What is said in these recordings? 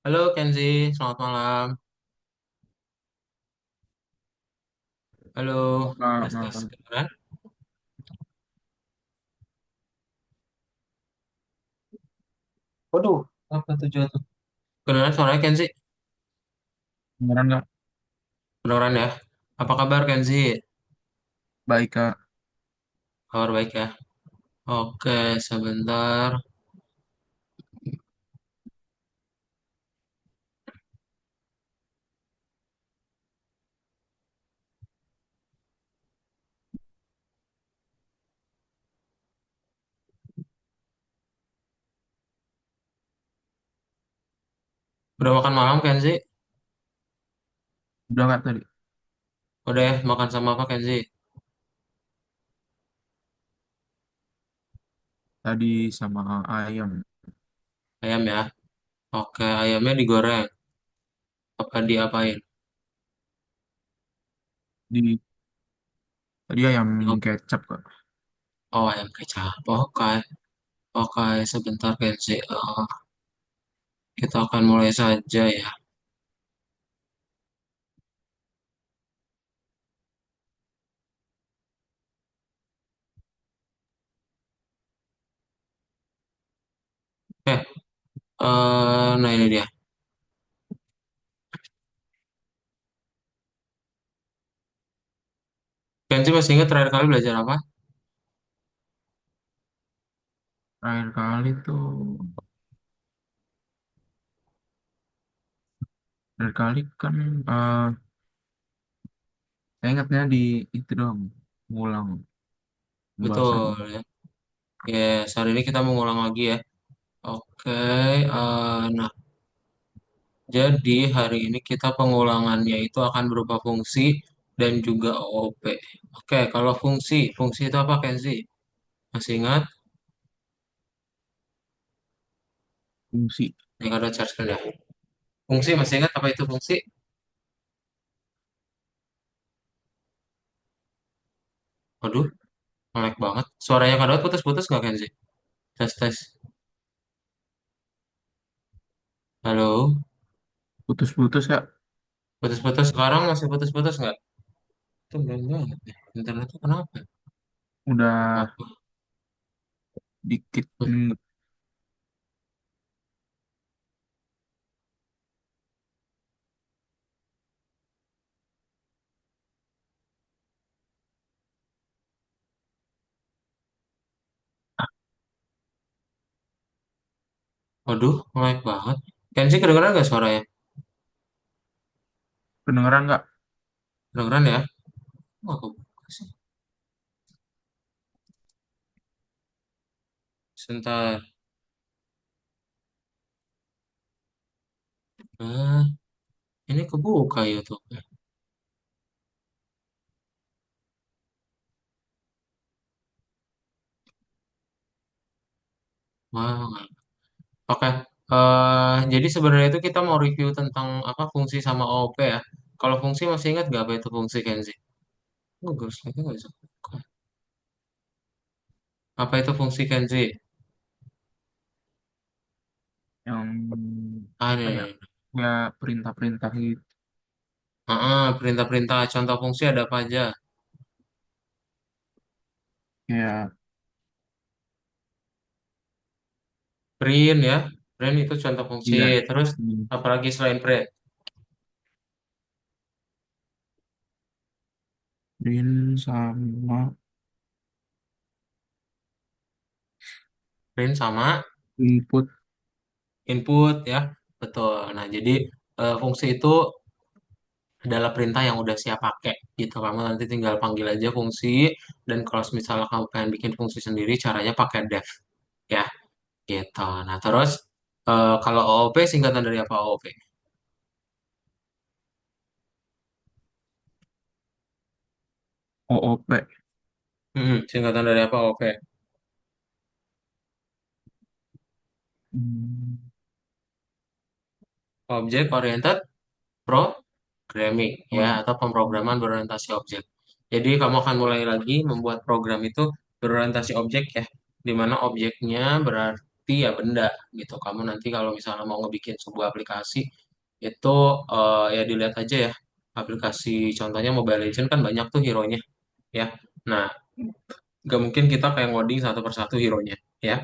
Halo Kenzi, selamat malam. Halo, Nah, tes nah, tes kedengeran? Waduh, apa tujuan tuh? Kedengeran suaranya Kenzi? beneran nggak Kedengeran ya? Apa kabar Kenzi? baik kak. Kabar baik ya? Oke, sebentar. Udah makan malam Kenzi? Udah nggak tadi? Udah ya, makan sama apa Kenzi? Tadi sama ayam Ayam ya? Oke, ayamnya digoreng. Apa diapain? di tadi ayam Oh, kecap kak. oh, ayam kecap. Oke, oke, sebentar Kenzi. Kita akan mulai saja ya. Eh, nah ini dia. Kenzi masih ingat terakhir kali belajar apa? Terakhir kali tuh terakhir kali kan saya ingatnya di itu dong, ngulang Betul pembahasan. ya. Yes, hari ini kita mengulang lagi ya. Oke, nah jadi hari ini kita pengulangannya itu akan berupa fungsi dan juga OOP. Oke, kalau fungsi itu apa Kenzi? Masih ingat? Fungsi. Yang ada charge kan ya? Fungsi masih ingat apa itu fungsi? Waduh, melek banget. Suaranya kadang putus-putus nggak Kenzi? Tes tes. Halo, Putus-putus kak. putus-putus. Sekarang masih putus-putus nggak? Itu belum banget ya. Internetnya kenapa? Udah Apa? dikit. Waduh, melek banget. Kenzi kedengeran nggak suaranya? Kedengeran nggak? Kedengeran ya? Oh, aku buka sih. Sebentar. Ah, ini kebuka YouTube. Wah, oke. Jadi sebenarnya itu kita mau review tentang apa fungsi sama OOP ya. Kalau fungsi masih ingat nggak apa itu fungsi Kenzi? Oh, gue lagi nggak bisa buka. Apa itu fungsi Kenzi? Yang Ah, apa ya? ini. Ya perintah-perintah gitu. Perintah-perintah. Contoh fungsi ada apa aja? Ya Print ya. Print itu contoh fungsi. iya. Terus Hmm. apalagi selain print? Print sama Print sama input. input ya. Betul. Nah, jadi fungsi itu adalah perintah yang udah siap pakai gitu. Kamu nanti tinggal panggil aja fungsi dan kalau misalnya kamu pengen bikin fungsi sendiri caranya pakai def ya gitu. Nah, terus kalau OOP singkatan dari apa OOP? OOP. Singkatan dari apa OOP? Hmm. Object Oriented Programming ya Oh, atau pemrograman berorientasi objek. Jadi kamu akan mulai lagi membuat program itu berorientasi objek ya, di mana objeknya berarti bukti ya benda gitu. Kamu nanti kalau misalnya mau ngebikin sebuah aplikasi itu ya dilihat aja ya. Aplikasi contohnya Mobile Legends kan banyak tuh hero-nya ya. Nah, nggak mungkin kita kayak ngoding satu persatu hero-nya ya.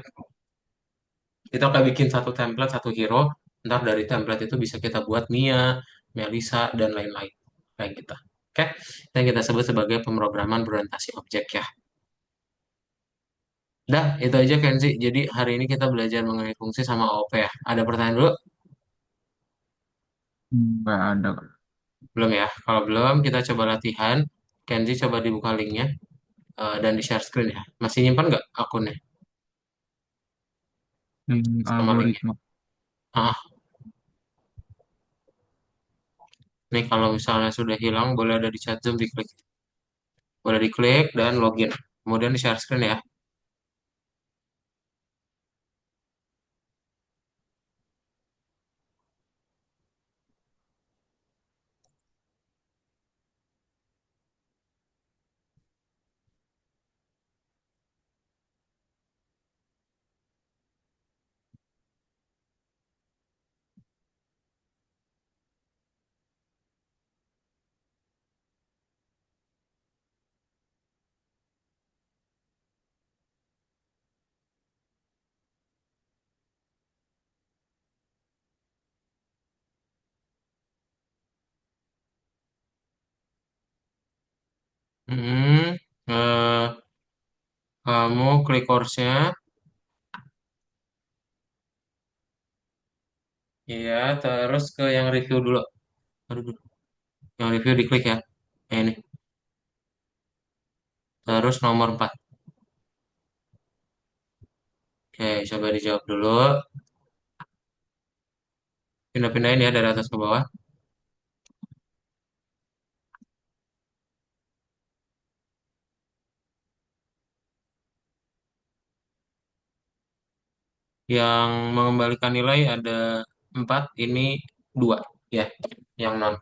Kita kayak bikin satu template, satu hero, ntar dari template itu bisa kita buat Mia, Melisa, dan lain-lain. Kayak gitu. Oke, yang kita sebut sebagai pemrograman berorientasi objek ya. Dah, itu aja Kenzi. Jadi hari ini kita belajar mengenai fungsi sama OOP ya. Ada pertanyaan dulu? Nggak ada, Kak. Belum ya? Kalau belum, kita coba latihan. Kenzi coba dibuka linknya dan di-share screen ya. Masih nyimpan nggak akunnya Yang sama linknya? algoritma. Ah, nih kalau misalnya sudah hilang, boleh ada di chat Zoom diklik. Boleh diklik dan login. Kemudian di-share screen ya. Hmm, eh, kamu klik course-nya, ya, terus ke yang review dulu. Aduh, yang review diklik ya. Ini, terus nomor 4. Oke, coba dijawab dulu. Pindah-pindahin ya dari atas ke bawah. Yang mengembalikan nilai ada 4, ini 2 ya, yang non.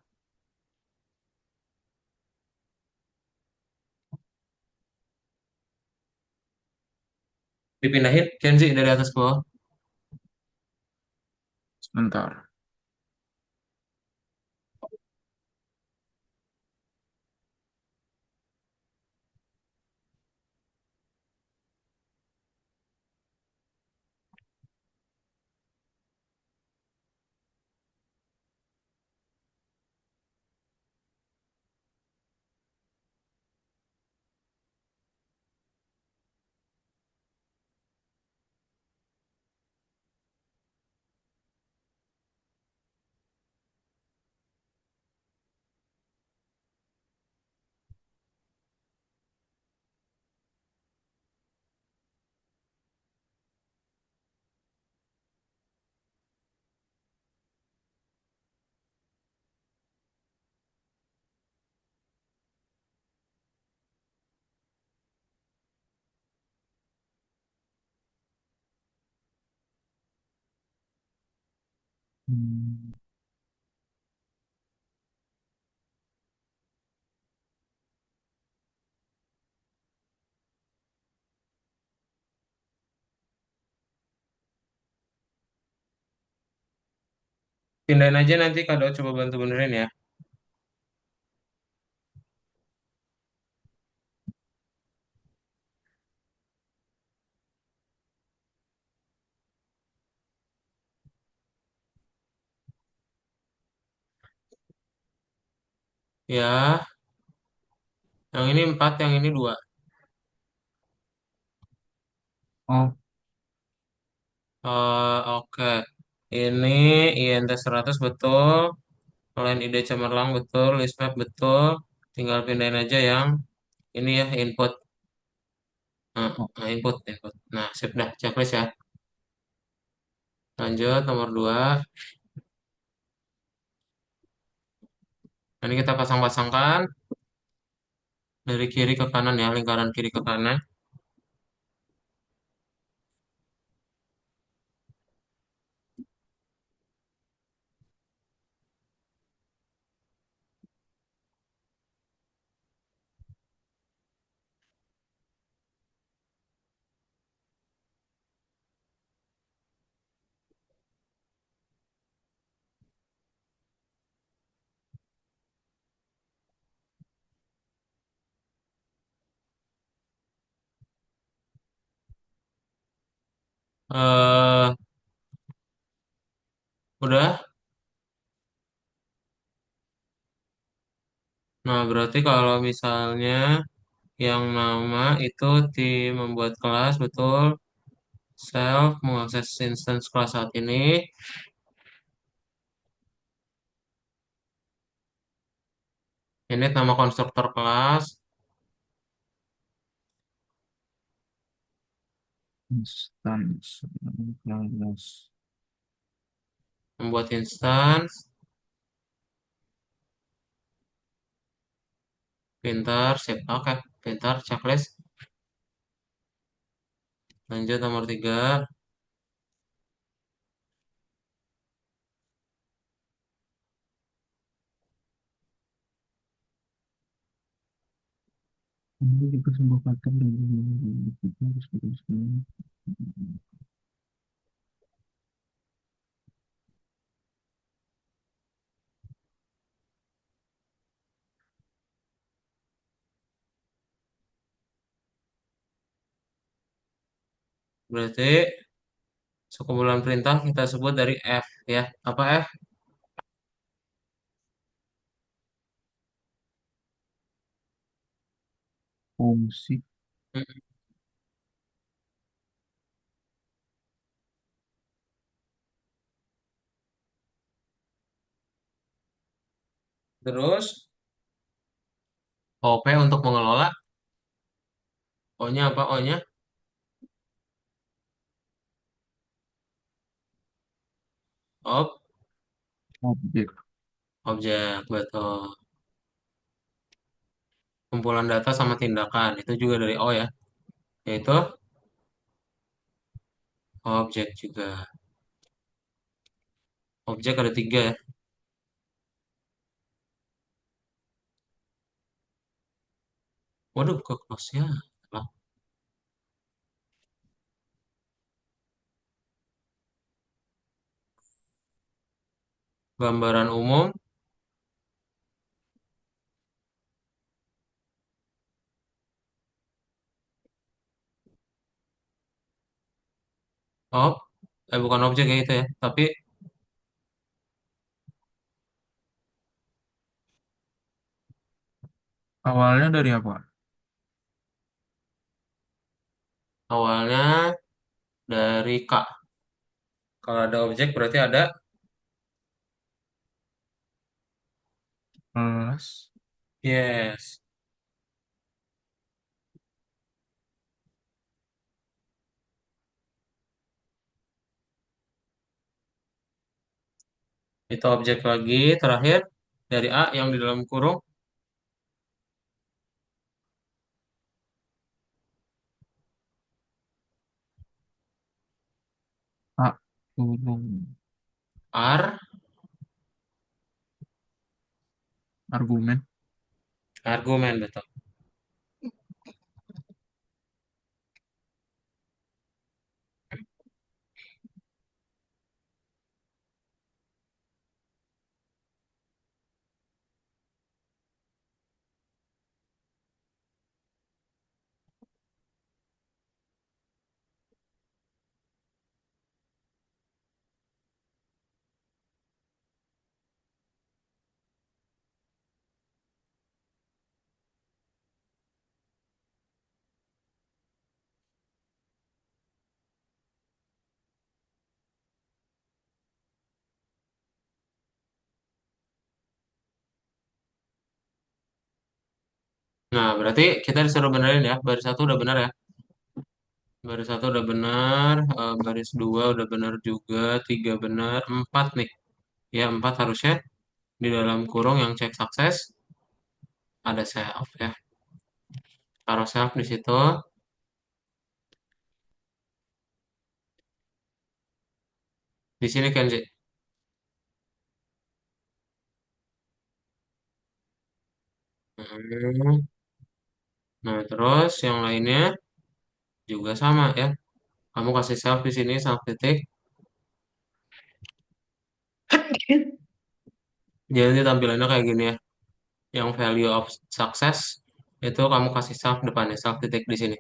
Dipindahin, Kenzi dari atas ke bawah. Sebentar. Hmm. Pindahin aja nanti Kado coba bantu benerin ya. Ya, yang ini 4, yang ini 2. Oh, Oke. Ini INT 100 betul. Line ID cemerlang betul. List map betul. Tinggal pindahin aja yang ini ya, input. oh. Input. Nah, sip dah, checklist ya. Lanjut, nomor 2. Ini kita pasang-pasangkan dari kiri ke kanan ya, lingkaran kiri ke kanan. eh udah. Nah, berarti kalau misalnya yang nama itu tim membuat kelas, betul. Self mengakses instance kelas saat ini. Ini nama konstruktor kelas. Instance. Kelas. Membuat instance. Pintar, sip. Oke, pintar, checklist. Lanjut nomor 3. Ini juga sebuah pattern dan kita harus teruskan. Berarti sekumpulan perintah kita sebut dari F ya. Apa F? Fungsi Mm. Terus OP untuk mengelola. O-nya apa? O-nya? Ob, objek. objek, betul. Kumpulan data sama tindakan. Itu juga dari O ya. Yaitu objek juga. Objek ada 3 ya. Waduh, ke close-nya. Lah, gambaran umum. Ob, bukan objek ya itu ya. Tapi Awalnya dari apa? awalnya dari K. Kalau ada objek berarti ada Kelas. yes. Itu objek lagi terakhir dari A yang di dalam kurung. A. Turun. R, Argumen. argumen betul. Nah, berarti kita disuruh benerin ya. Baris satu udah benar ya. Baris satu udah benar, baris dua udah benar juga, tiga benar, empat nih. Ya, empat harusnya di dalam kurung yang cek sukses ada self ya. Taruh self di situ. Di sini Kenzi. Hmm. Nah, terus yang lainnya juga sama ya. Kamu kasih self di sini, self titik. Jadi tampilannya kayak gini ya. Yang value of success itu kamu kasih self depannya, self titik di sini.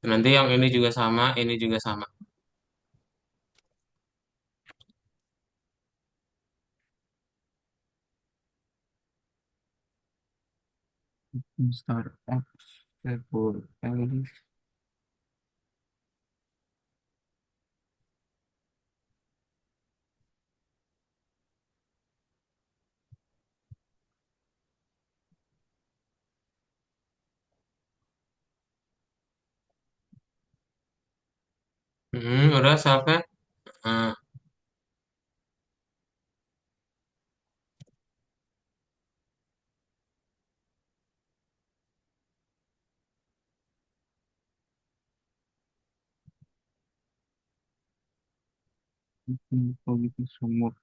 Nanti yang ini juga sama, ini juga sama. Startup Apple Alice. Udah selfnya. Nah, Politik sumur.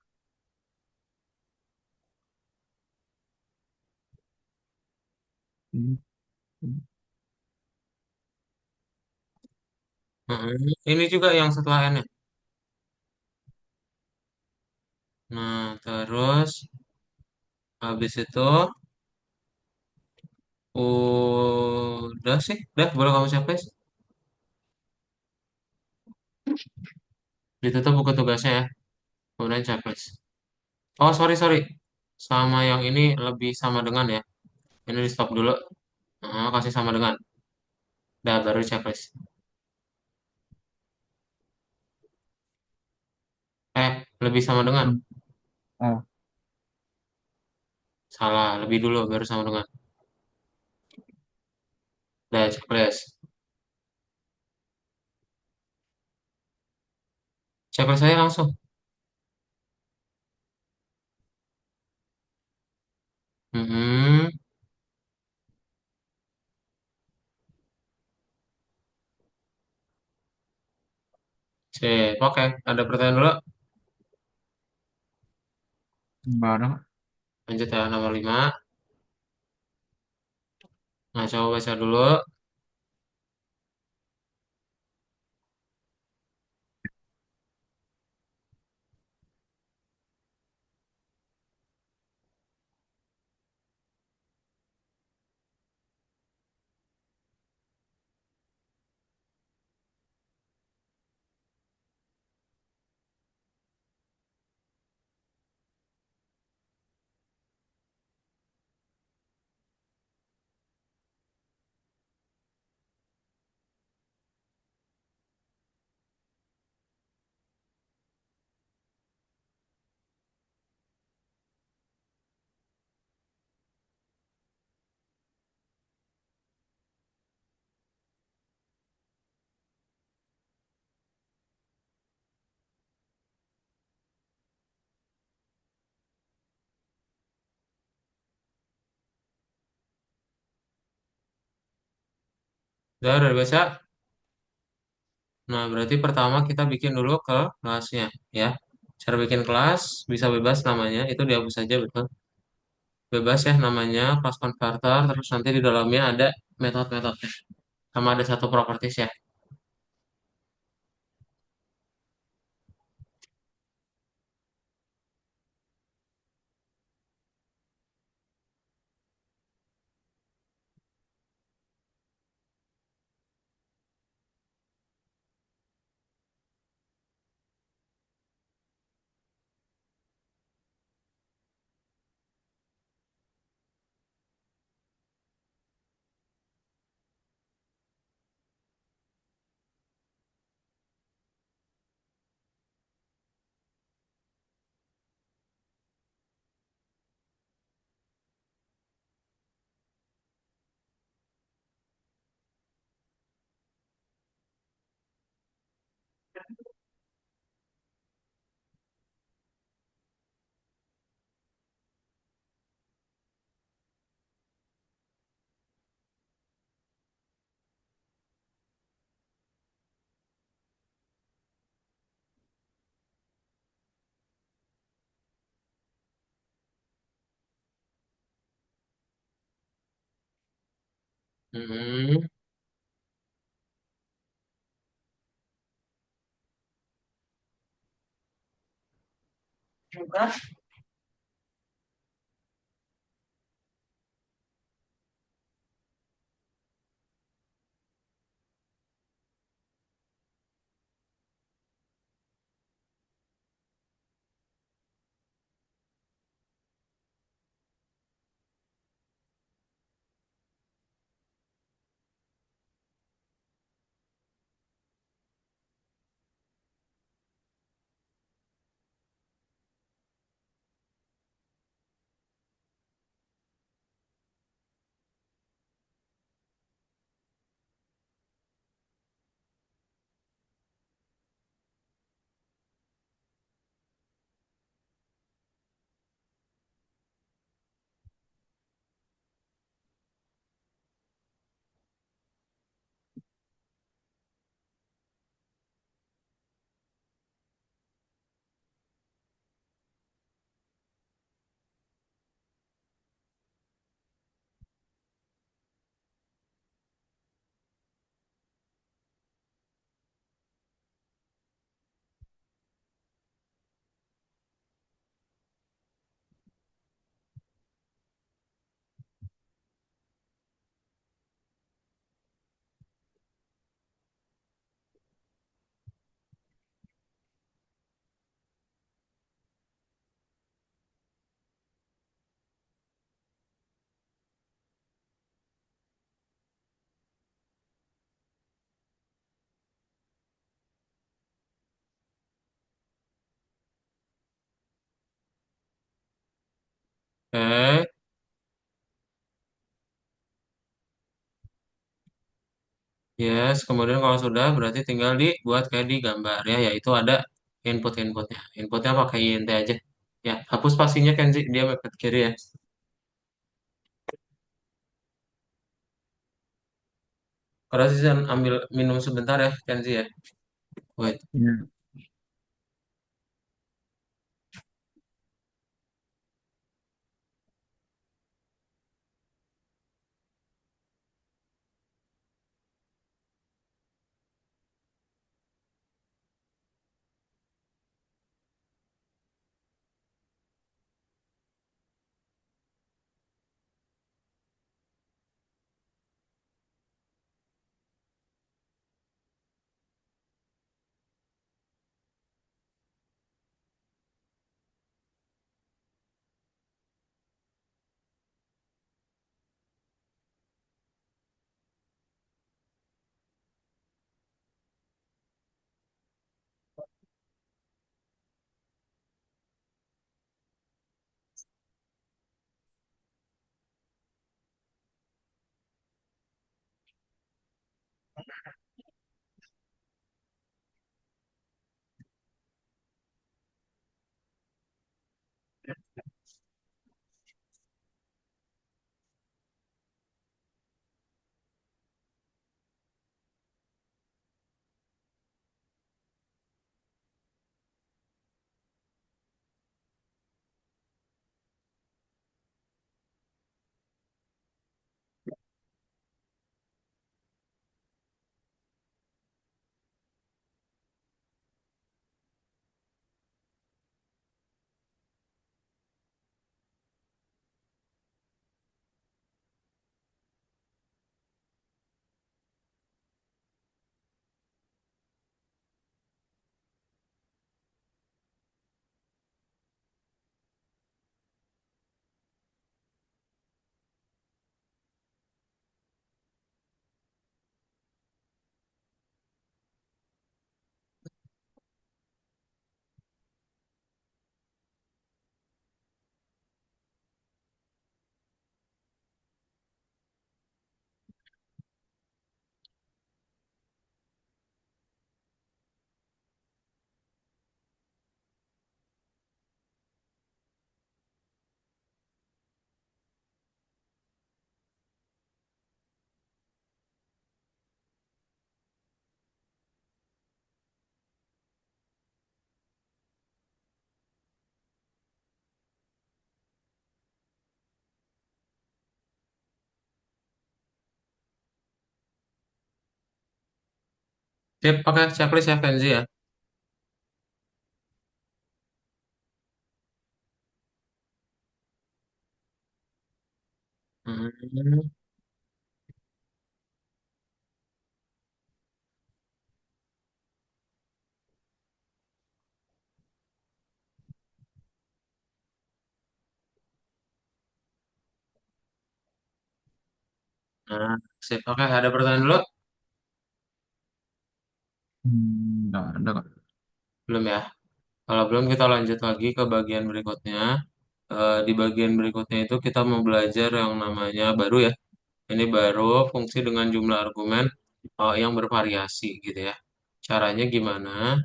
Ini, ini juga yang setelah N ya. Nah, terus habis itu udah sih. Udah, boleh kamu checklist. Ditutup buku tugasnya ya. Kemudian checklist. Oh, sorry, sorry. Sama yang ini lebih sama dengan ya. Ini di stop dulu. Kasih sama dengan. Udah, baru checklist. Lebih sama dengan. oh, Salah, lebih dulu, baru sama dengan. Udah, checklist. Checklist saya langsung. Hmm, sip. Oke, ada pertanyaan dulu. barang Lanjut ya, nomor 5. Nah, coba baca dulu. Udah dibaca. Nah, berarti pertama kita bikin dulu ke kelasnya, ya. Cara bikin kelas, bisa bebas namanya, itu dihapus saja, betul. Bebas ya namanya, class converter, terus nanti di dalamnya ada metode-metodenya. Sama ada satu properties ya. Hmm. Oke. Yes, kemudian kalau sudah berarti tinggal dibuat kayak di gambar ya, yaitu ada input-inputnya. Inputnya pakai int aja. Ya, hapus spasinya Kenzi, dia mepet kiri ya. Karena sih ambil minum sebentar ya Kenzi ya. Wait. Ya. Sip, pakai checklist ya Kenzi ya. Hmm. Nah, sip. Oke, ada pertanyaan dulu? Nggak ada kok. Belum ya? Kalau belum kita lanjut lagi ke bagian berikutnya. Di bagian berikutnya itu kita mau belajar yang namanya baru ya. Ini baru fungsi dengan jumlah argumen yang bervariasi gitu ya. Caranya gimana?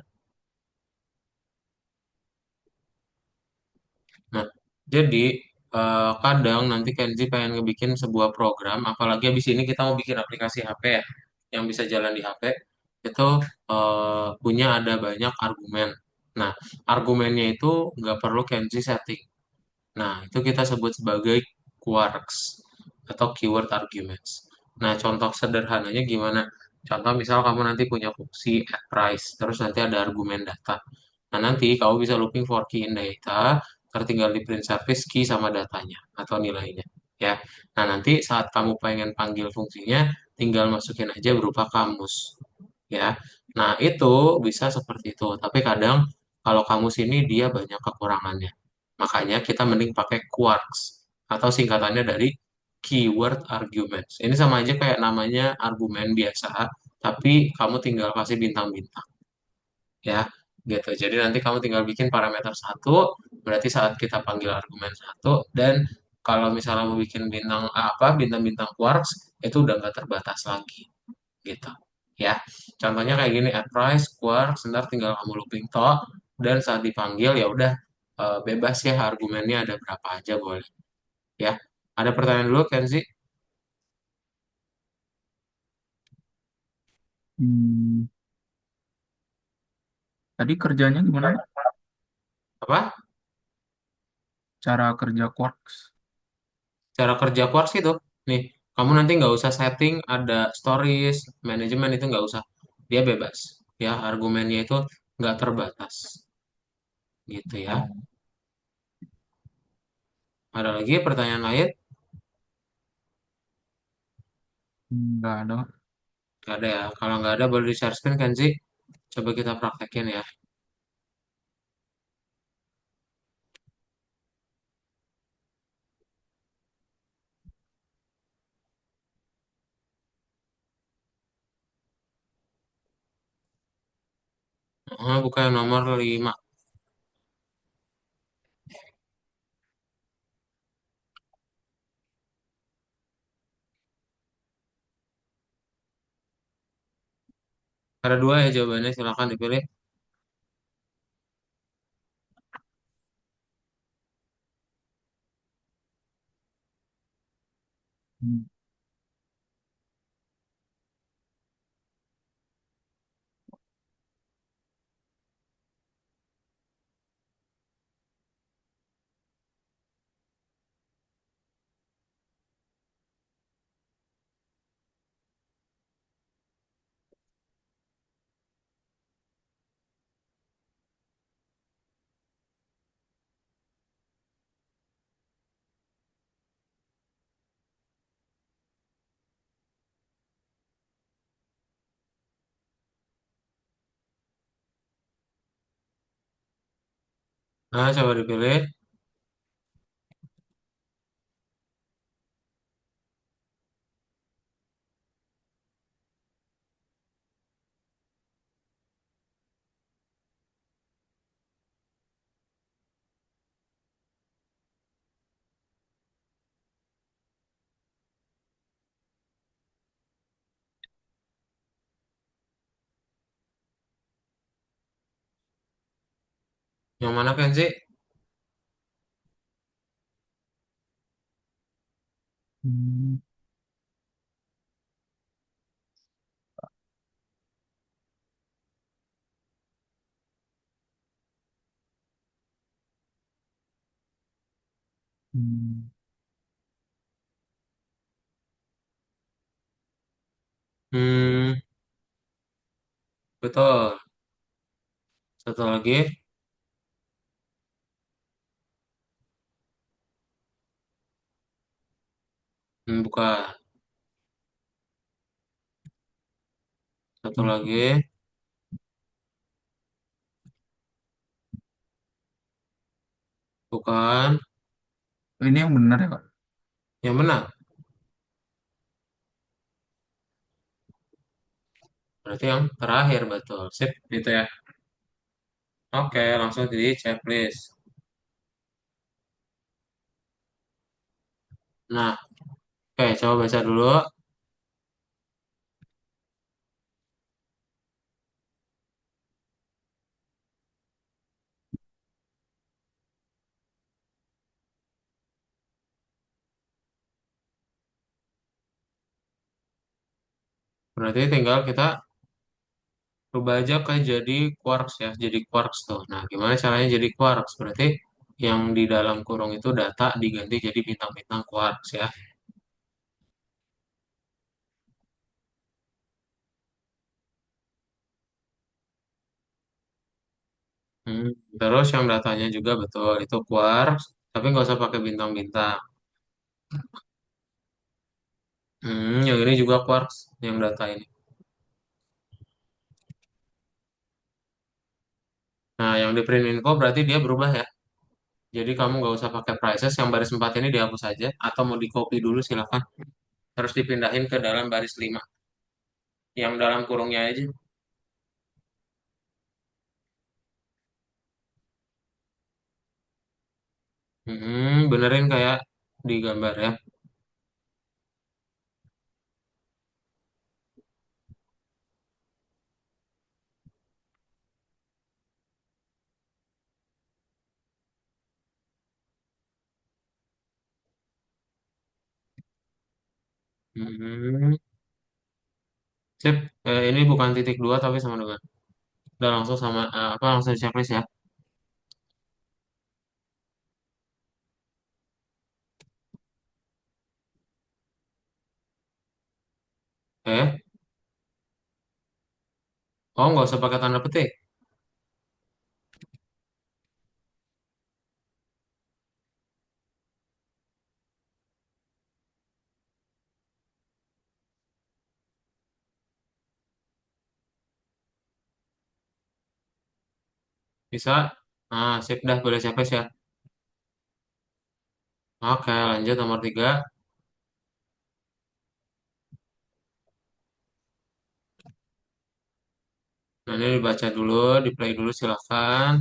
Nah, jadi kadang nanti Kenzi pengen ngebikin sebuah program, apalagi habis ini kita mau bikin aplikasi HP ya, yang bisa jalan di HP, itu punya ada banyak argumen. Nah, argumennya itu nggak perlu Kenzi setting. Nah, itu kita sebut sebagai quarks atau keyword arguments. Nah, contoh sederhananya gimana? Contoh misal kamu nanti punya fungsi at price, terus nanti ada argumen data. Nah, nanti kamu bisa looping for key in data, tertinggal di print service key sama datanya atau nilainya. Ya. Nah, nanti saat kamu pengen panggil fungsinya, tinggal masukin aja berupa kamus. Ya. Nah, itu bisa seperti itu. Tapi kadang kalau kamus ini dia banyak kekurangannya. Makanya kita mending pakai quarks atau singkatannya dari keyword arguments. Ini sama aja kayak namanya argumen biasa, tapi kamu tinggal kasih bintang-bintang ya. gitu. Jadi nanti kamu tinggal bikin parameter satu, berarti saat kita panggil argumen satu, dan kalau misalnya mau bikin bintang apa, bintang-bintang quarks, itu udah nggak terbatas lagi, gitu. Ya, contohnya kayak gini, add price, quarks, ntar tinggal kamu looping to, dan saat dipanggil ya udah bebas ya argumennya ada berapa aja boleh. Ya, ada pertanyaan dulu, Kenzi? Hmm, tadi kerjanya gimana, Kak? Apa? Cara kerja Quarks. Cara kerja quarks itu, nih, kamu nanti nggak usah setting ada stories, manajemen itu nggak usah. Dia bebas. Ya, argumennya itu nggak terbatas. Gitu ya. Oh, Ada lagi pertanyaan lain? nggak ada. Nggak ada ya. Kalau nggak ada boleh di-share screen kan sih? Coba kita praktekin ya. Buka yang nomor 5. Ada dua ya jawabannya, silakan dipilih. Hmm, Nah, coba dipilih. Yang mana kan sih? hmm, hmm. Hmm, betul. Satu lagi. Bukan. Satu lagi. Bukan. Ini yang benar ya, Kak? Yang benar. Berarti yang terakhir betul. Sip, gitu ya. Oke, langsung di checklist. Nah, oke, coba baca dulu. Berarti tinggal kita rubah aja ke jadi quarks ya, jadi quarks tuh. Nah, gimana caranya jadi quarks? Berarti yang di dalam kurung itu data diganti jadi bintang-bintang quarks ya. Hmm, Terus yang datanya juga betul, itu quarks, tapi nggak usah pakai bintang-bintang. Yang ini juga quarks, yang data ini. Nah, yang di print info berarti dia berubah ya. Jadi kamu nggak usah pakai prices, yang baris 4 ini dihapus aja, atau mau di copy dulu silakan. Terus dipindahin ke dalam baris 5, yang dalam kurungnya aja. Benerin kayak di gambar ya. Hmm, Sip. Ini bukan titik dua tapi sama dengan. Udah langsung sama apa langsung di checklist ya. Oh, nggak usah pakai tanda petik. Bisa. Sip dah boleh checklist ya. Oke, lanjut nomor tiga. Nah, ini dibaca dulu, di play dulu silahkan.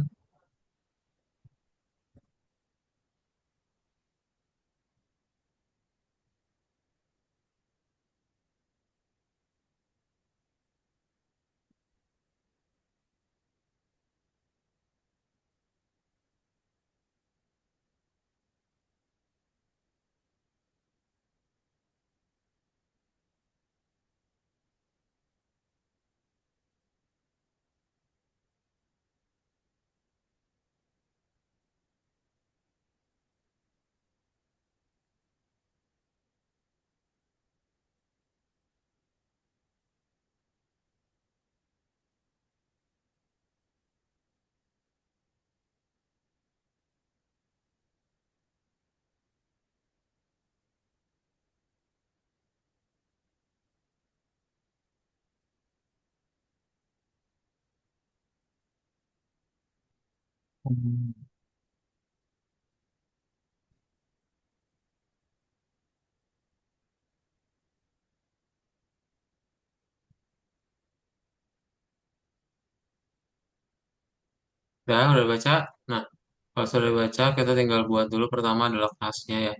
Hmm. Udah baca. Nah, kalau sudah baca, kita tinggal buat dulu. Pertama adalah kelasnya ya.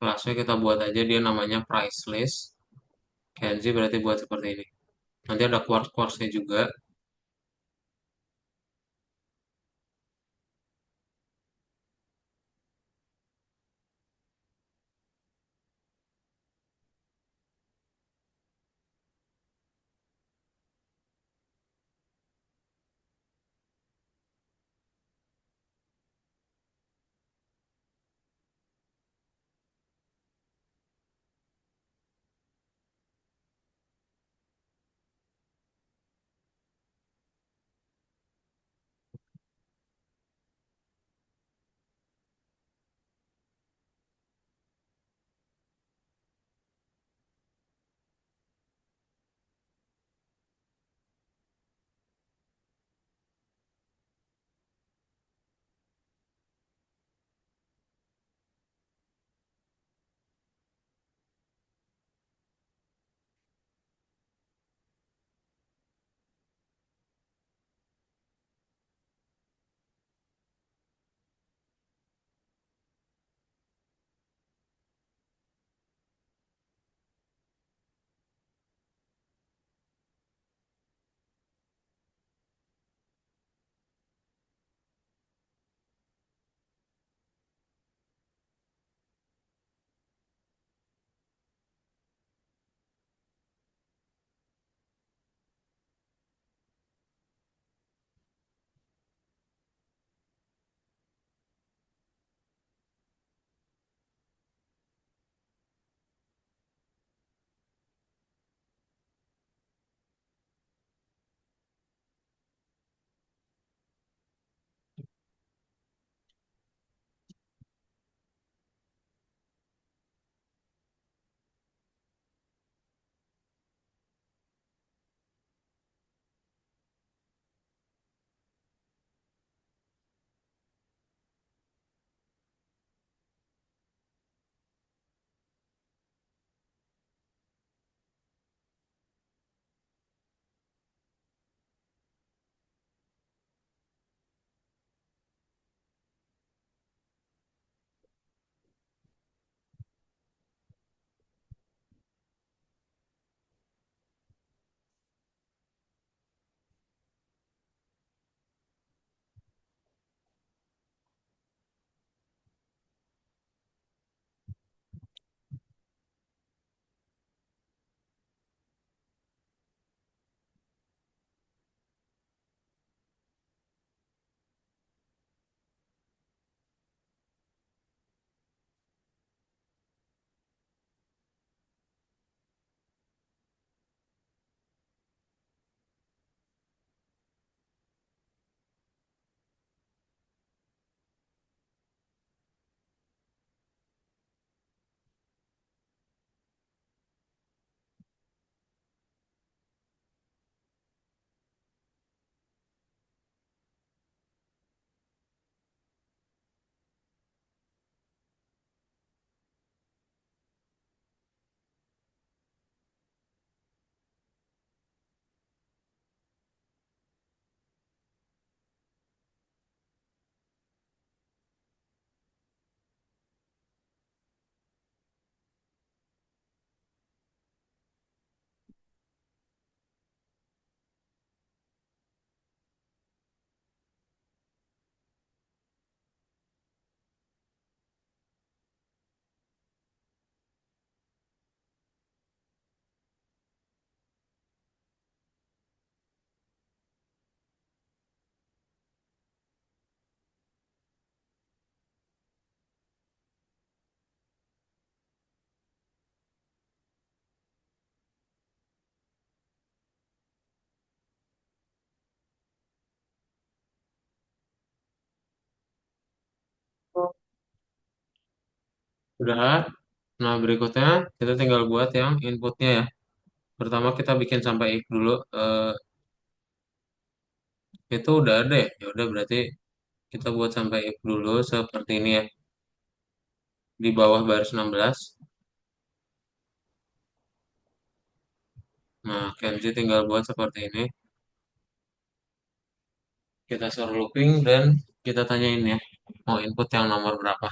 Kelasnya kita buat aja dia namanya price list. Kenzi berarti buat seperti ini. Nanti ada quartz-quartznya juga. Udah. Nah, berikutnya kita tinggal buat yang inputnya ya. Pertama kita bikin sampai if dulu. Itu udah ada ya. Ya udah berarti kita buat sampai if dulu seperti ini ya. Di bawah baris 16. Nah, Kenzi tinggal buat seperti ini. Kita suruh looping dan kita tanyain ya. Mau input yang nomor berapa.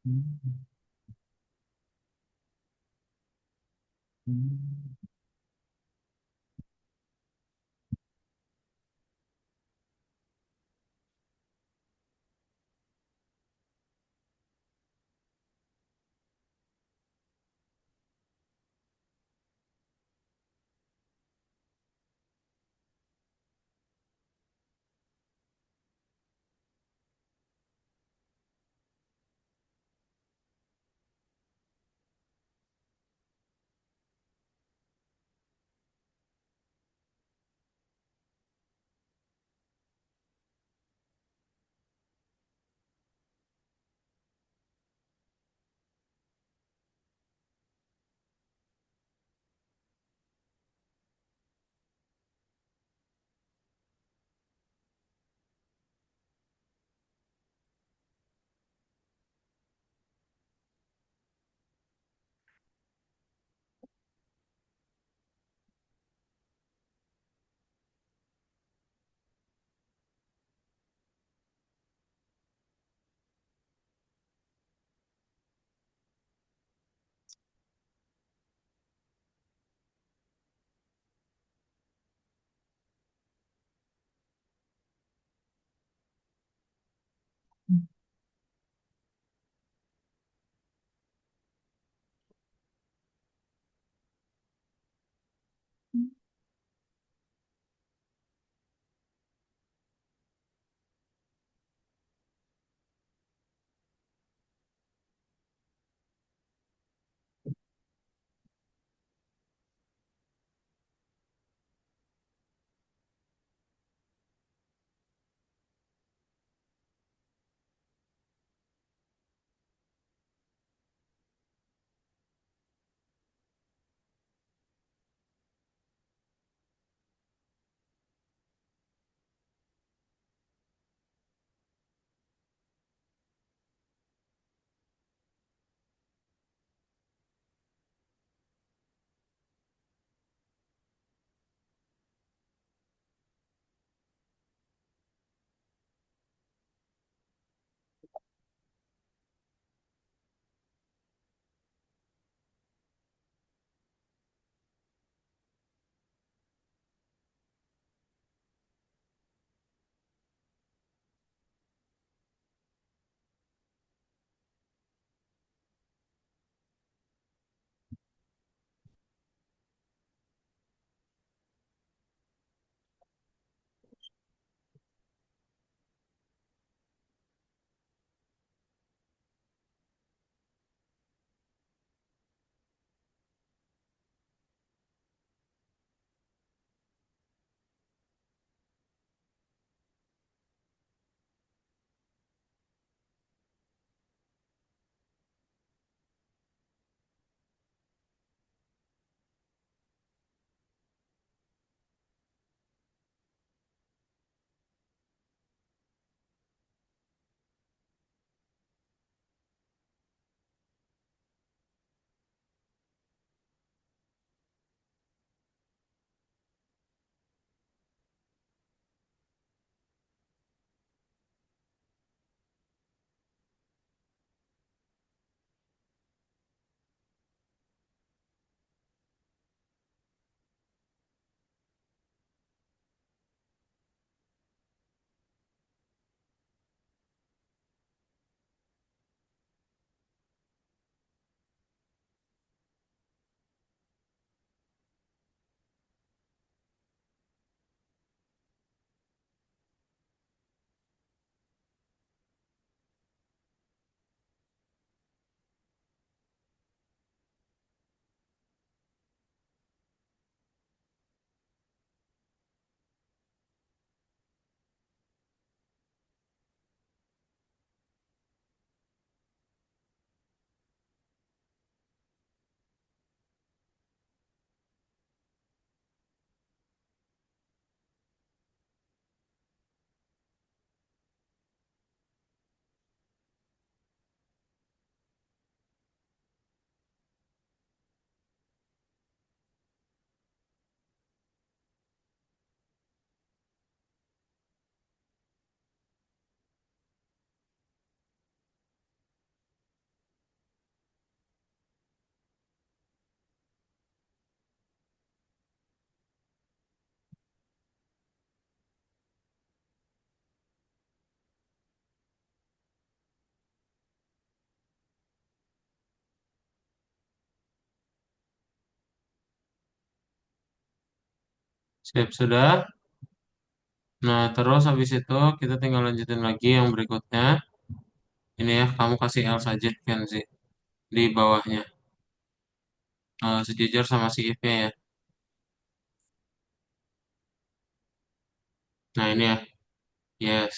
Hmm. Hmm. Sip, sudah. Nah, terus habis itu kita tinggal lanjutin lagi yang berikutnya. Ini ya, kamu kasih L saja kan sih di bawahnya. Sejajar sama si if-nya ya. Nah, ini ya. Yes.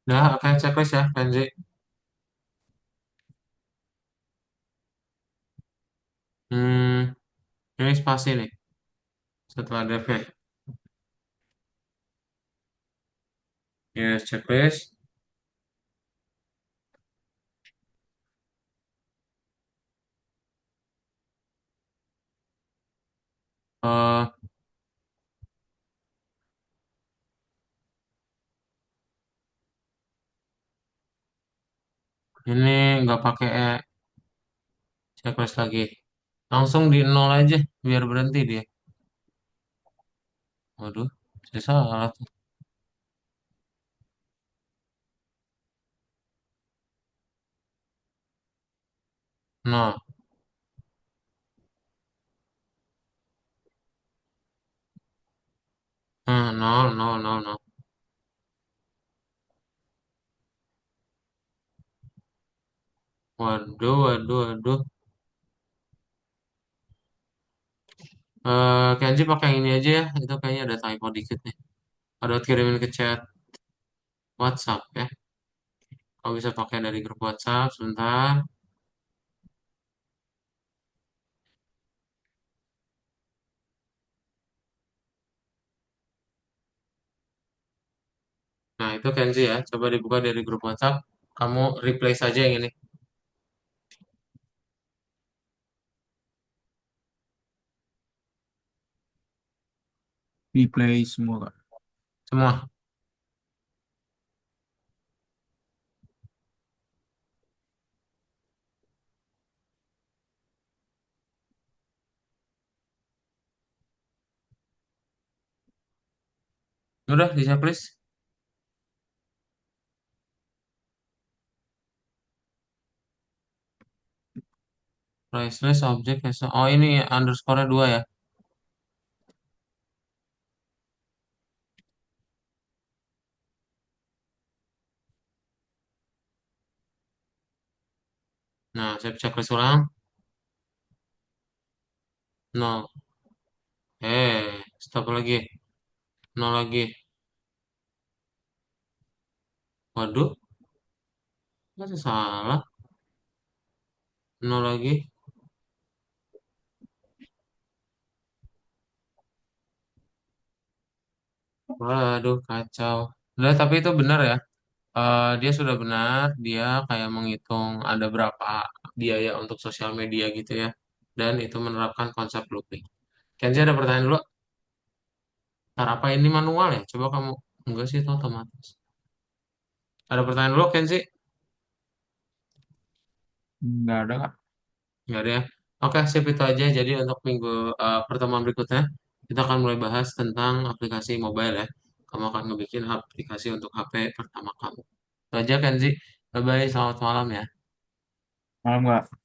Udah, oke, checklist ya, Kenzi. Hmm, ini spasi nih, setelah def-nya. Yes, checklist. Eh, ini nggak pakai checklist lagi. Langsung di nol aja, biar berhenti dia. Waduh, saya salah tuh. Nol. Nol, nol, nol, nol. Waduh, waduh, waduh. Kenji pakai yang ini aja ya. Itu kayaknya ada typo dikit nih. Ada kirimin ke chat WhatsApp ya. Kalau bisa pakai dari grup WhatsApp, sebentar. Nah, itu Kenzi ya. Coba dibuka dari grup WhatsApp. Kamu replay saja yang ini. Replay semua Kak. Semua. Udah, di checklist. Priceless object. Oh, ini underscore 2 ya. Nah, saya checklist ulang. Nol. Stop lagi. Nol lagi. Waduh, masih salah. Nol lagi. Waduh, kacau. Udah, tapi itu benar ya. Dia sudah benar. Dia kayak menghitung ada berapa biaya untuk sosial media gitu ya. Dan itu menerapkan konsep looping. Kenzi ada pertanyaan dulu. Ntar apa ini manual ya? Coba kamu. Enggak sih, itu otomatis. Ada pertanyaan dulu, Kenzi? Nggak ada Kak. Nggak ada ya? Oke, sip itu aja. Jadi untuk minggu pertemuan berikutnya, kita akan mulai bahas tentang aplikasi mobile ya. Kamu akan ngebikin aplikasi untuk HP pertama kamu. Itu aja, Kenzi. Bye-bye, selamat malam ya. Malam Kak.